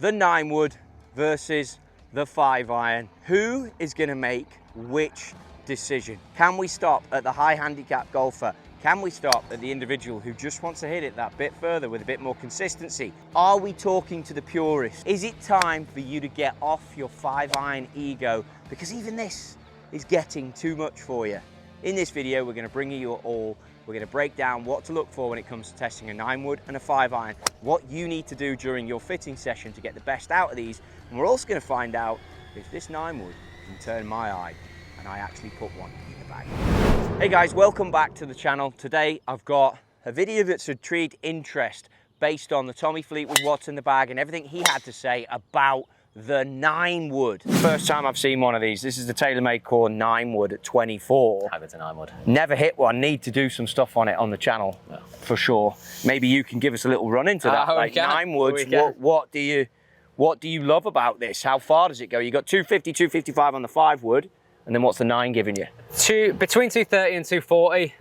The 9-wood versus the 5-iron. Who is going to make which decision? Can we stop at the high handicap golfer? Can we stop at the individual who just wants to hit it that bit further with a bit more consistency? Are we talking to the purist? Is it time for you to get off your 5-iron ego? Because even this is getting too much for you. In this video, we're going to bring you all. We're going to break down what to look for when it comes to testing a 9-wood and a 5-iron, what you need to do during your fitting session to get the best out of these. And we're also going to find out if this 9-wood can turn my eye and I actually put one in the bag. Hey guys, welcome back to the channel. Today I've got a video that's intrigued interest based on the Tommy Fleetwood what's in the bag and everything he had to say about the 9-wood. First time I've seen one of these. This is the TaylorMade Core 9-wood at 24. How good's a 9-wood? Never hit one. Need to do some stuff on it on the channel, for sure. Maybe you can give us a little run into that. Like 9-woods, what do you love about this? How far does it go? You got 250, 255 on the 5-wood. And then what's the 9 giving you? Between 230 and 240.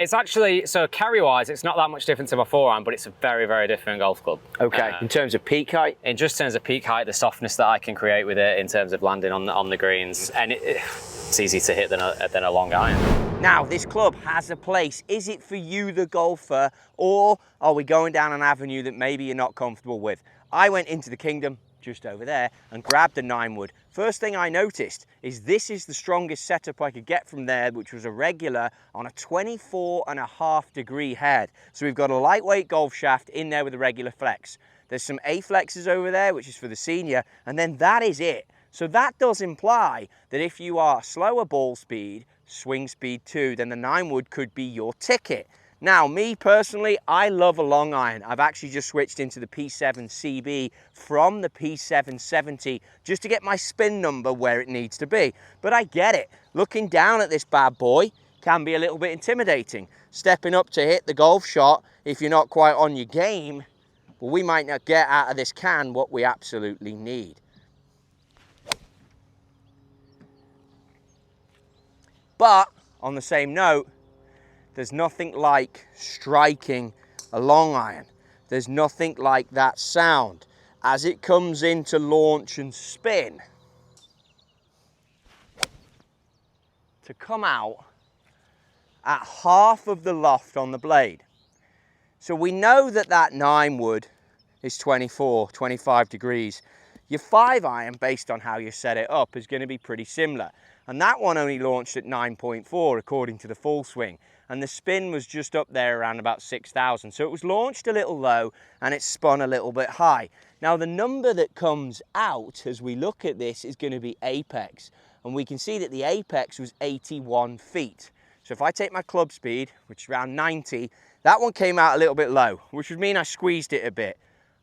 It's actually, so carry-wise, it's not that much different to my 4-iron, but it's a very, very different golf club. Okay, in terms of peak height? In just terms of peak height, the softness that I can create with it in terms of landing on the greens, and it's easy to hit than a long iron. Now, this club has a place. Is it for you, the golfer, or are we going down an avenue that maybe you're not comfortable with? I went into the Kingdom, just over there, and grabbed the 9-wood. First thing I noticed is this is the strongest setup I could get from there, which was a regular on a 24.5-degree head. So we've got a lightweight golf shaft in there with a regular flex. There's some A flexes over there, which is for the senior, and then that is it. So that does imply that if you are slower ball speed, swing speed too, then the 9-wood could be your ticket. Now, me personally, I love a long iron. I've actually just switched into the P7 CB from the P770 just to get my spin number where it needs to be. But I get it. Looking down at this bad boy can be a little bit intimidating. Stepping up to hit the golf shot, if you're not quite on your game, well, we might not get out of this can what we absolutely need. But on the same note, there's nothing like striking a long iron. There's nothing like that sound as it comes into launch and spin to come out at half of the loft on the blade. So we know that that 9-wood is 24, 25 degrees. Your 5-iron, based on how you set it up, is going to be pretty similar. And that one only launched at 9.4 according to the full swing. And the spin was just up there around about 6,000. So it was launched a little low and it spun a little bit high. Now the number that comes out as we look at this is going to be apex. And we can see that the apex was 81 feet. So if I take my club speed, which is around 90, that one came out a little bit low, which would mean I squeezed it a bit.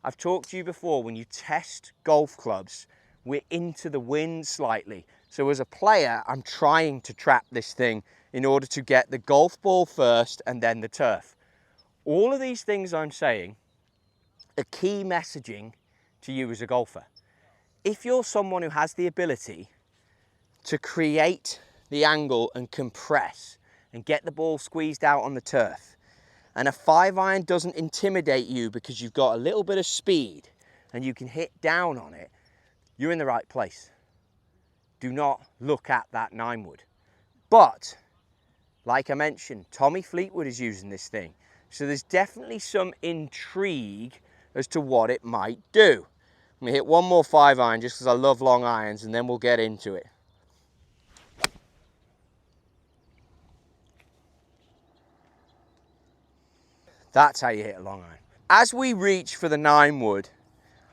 I've talked to you before, when you test golf clubs, we're into the wind slightly. So as a player, I'm trying to trap this thing in order to get the golf ball first and then the turf. All of these things I'm saying are key messaging to you as a golfer. If you're someone who has the ability to create the angle and compress and get the ball squeezed out on the turf, and a 5-iron doesn't intimidate you because you've got a little bit of speed and you can hit down on it, you're in the right place. Do not look at that 9-wood. But like I mentioned, Tommy Fleetwood is using this thing. So there's definitely some intrigue as to what it might do. I'm going to hit one more 5-iron just because I love long irons, and then we'll get into it. That's how you hit a long iron. As we reach for the 9-wood,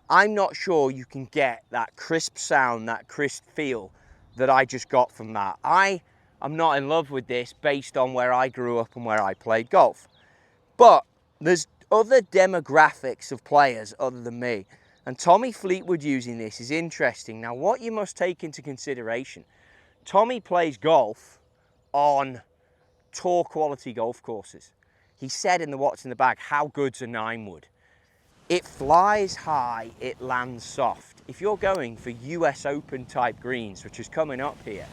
I'm not sure you can get that crisp sound, that crisp feel that I just got from that. I'm not in love with this based on where I grew up and where I played golf. But there's other demographics of players other than me. And Tommy Fleetwood using this is interesting. Now, what you must take into consideration, Tommy plays golf on tour quality golf courses. He said in the what's in the bag, how good's a 9-wood? It flies high, it lands soft. If you're going for US Open type greens, which is coming up here,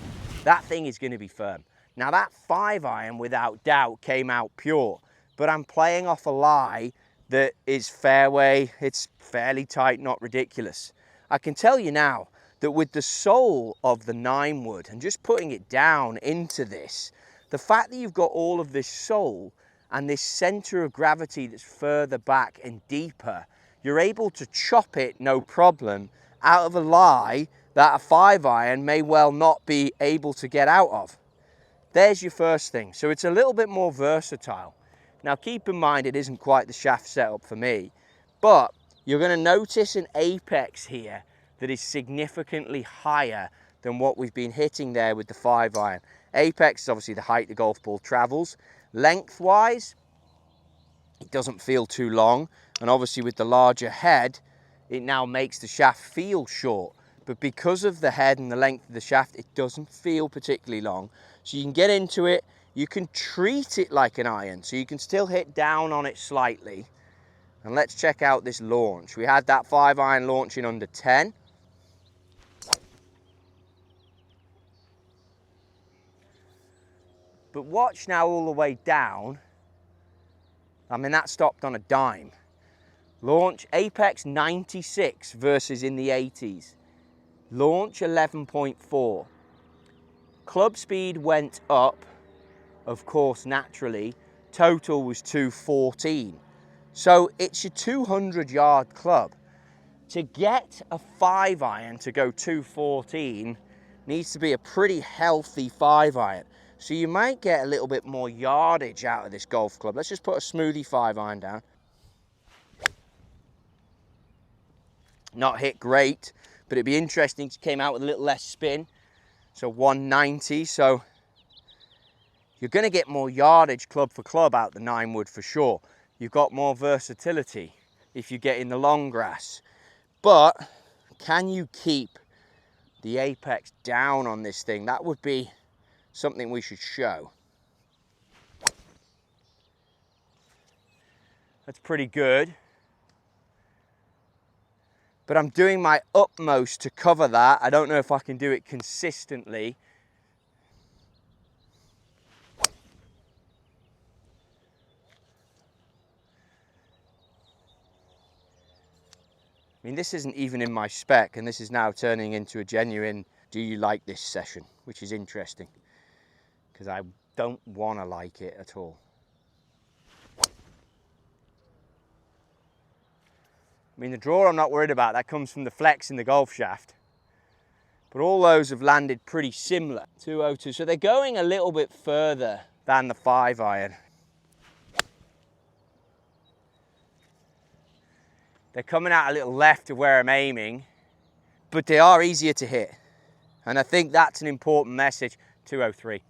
that thing is going to be firm. Now that 5-iron without doubt came out pure, but I'm playing off a lie that is fairway. It's fairly tight, not ridiculous. I can tell you now that with the sole of the 9 wood and just putting it down into this, the fact that you've got all of this sole and this center of gravity that's further back and deeper, you're able to chop it, no problem, out of a lie that a 5-iron may well not be able to get out of. There's your first thing. So it's a little bit more versatile. Now keep in mind it isn't quite the shaft setup for me, but you're going to notice an apex here that is significantly higher than what we've been hitting there with the 5-iron. Apex is obviously the height the golf ball travels. Lengthwise, it doesn't feel too long, and obviously with the larger head, it now makes the shaft feel short. But because of the head and the length of the shaft, it doesn't feel particularly long. So you can get into it, you can treat it like an iron, so you can still hit down on it slightly. And let's check out this launch. We had that 5-iron launch in under 10. But watch now all the way down. I mean, that stopped on a dime. Launch, apex 96 versus in the 80s. Launch 11.4. Club speed went up, of course, naturally. Total was 214. So it's your 200-yard club. To get a 5-iron to go 214 needs to be a pretty healthy 5-iron. So you might get a little bit more yardage out of this golf club. Let's just put a smoothie 5-iron down. Not hit great, but it'd be interesting if it came out with a little less spin. So 190, so you're going to get more yardage club for club out the 9 wood for sure. You've got more versatility if you get in the long grass. But can you keep the apex down on this thing? That would be something we should show. That's pretty good. But I'm doing my utmost to cover that. I don't know if I can do it consistently. I mean, this isn't even in my spec, and this is now turning into a genuine do you like this session, which is interesting because I don't want to like it at all. I mean, the draw I'm not worried about, that comes from the flex in the golf shaft. But all those have landed pretty similar. 202, so they're going a little bit further than the 5-iron. They're coming out a little left of where I'm aiming, but they are easier to hit. And I think that's an important message. 203.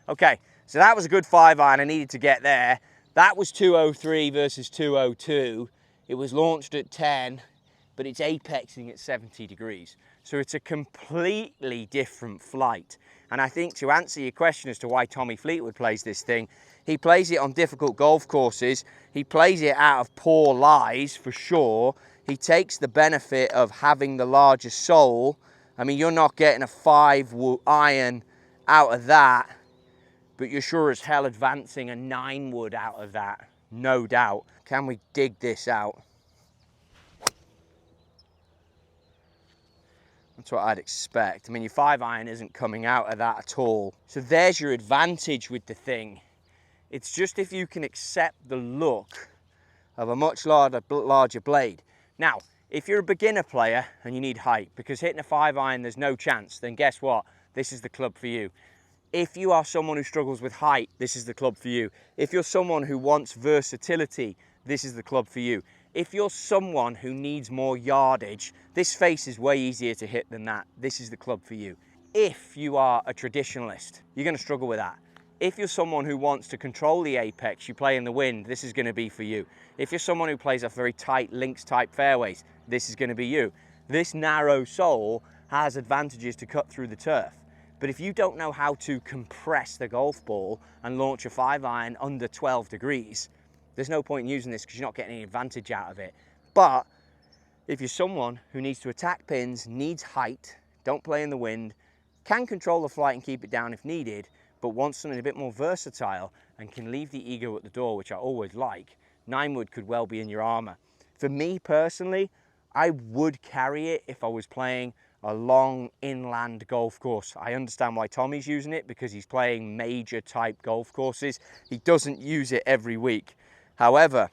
Okay, so that was a good 5-iron. I needed to get there. That was 203 versus 202. It was launched at 10, but it's apexing at 70 degrees. So it's a completely different flight. And I think to answer your question as to why Tommy Fleetwood plays this thing, he plays it on difficult golf courses. He plays it out of poor lies, for sure. He takes the benefit of having the larger sole. I mean, you're not getting a 5-iron out of that, but you're sure as hell advancing a 9 wood out of that, no doubt. Can we dig this out? That's what I'd expect. I mean, your 5-iron isn't coming out of that at all. So there's your advantage with the thing. It's just if you can accept the look of a much larger blade. Now, if you're a beginner player and you need height, because hitting a 5-iron there's no chance, then guess what? This is the club for you. If you are someone who struggles with height, this is the club for you. If you're someone who wants versatility, this is the club for you. If you're someone who needs more yardage, this face is way easier to hit than that. This is the club for you. If you are a traditionalist, you're going to struggle with that. If you're someone who wants to control the apex, you play in the wind, this is going to be for you. If you're someone who plays off very tight links type fairways, this is going to be you. This narrow sole has advantages to cut through the turf. But if you don't know how to compress the golf ball and launch a 5-iron under 12 degrees, there's no point in using this because you're not getting any advantage out of it. But if you're someone who needs to attack pins, needs height, don't play in the wind, can control the flight and keep it down if needed, but wants something a bit more versatile and can leave the ego at the door, which I always like, 9 wood could well be in your armour. For me personally, I would carry it if I was playing a long inland golf course. I understand why Tommy's using it because he's playing major type golf courses. He doesn't use it every week. However,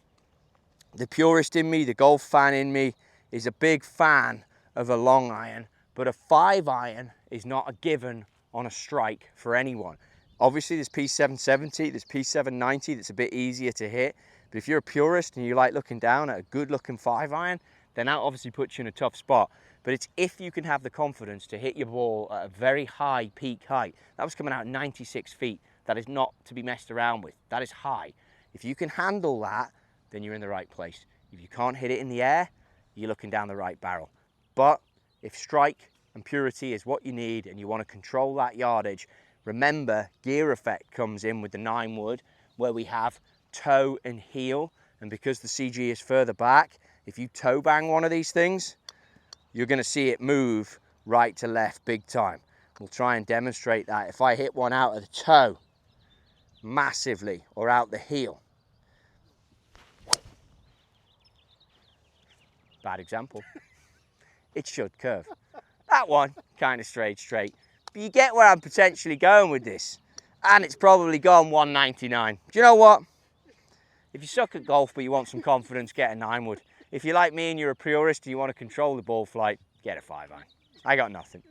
the purist in me, the golf fan in me, is a big fan of a long iron, but a 5 iron is not a given on a strike for anyone. Obviously there's P770, there's P790 that's a bit easier to hit, but if you're a purist and you like looking down at a good looking 5 iron, then that obviously puts you in a tough spot. But it's if you can have the confidence to hit your ball at a very high peak height. That was coming out at 96 feet. That is not to be messed around with. That is high. If you can handle that, then you're in the right place. If you can't hit it in the air, you're looking down the right barrel. But if strike and purity is what you need and you want to control that yardage, remember gear effect comes in with the 9 wood where we have toe and heel, and because the CG is further back, if you toe bang one of these things, you're going to see it move right to left big time. We'll try and demonstrate that. If I hit one out of the toe massively or out the heel, bad example, it should curve. That one kind of straight. But you get where I'm potentially going with this, and it's probably gone 199. Do you know what? If you suck at golf but you want some confidence, get a 9 wood. If you're like me and you're a purist and you want to control the ball flight, get a 5 iron. I got nothing.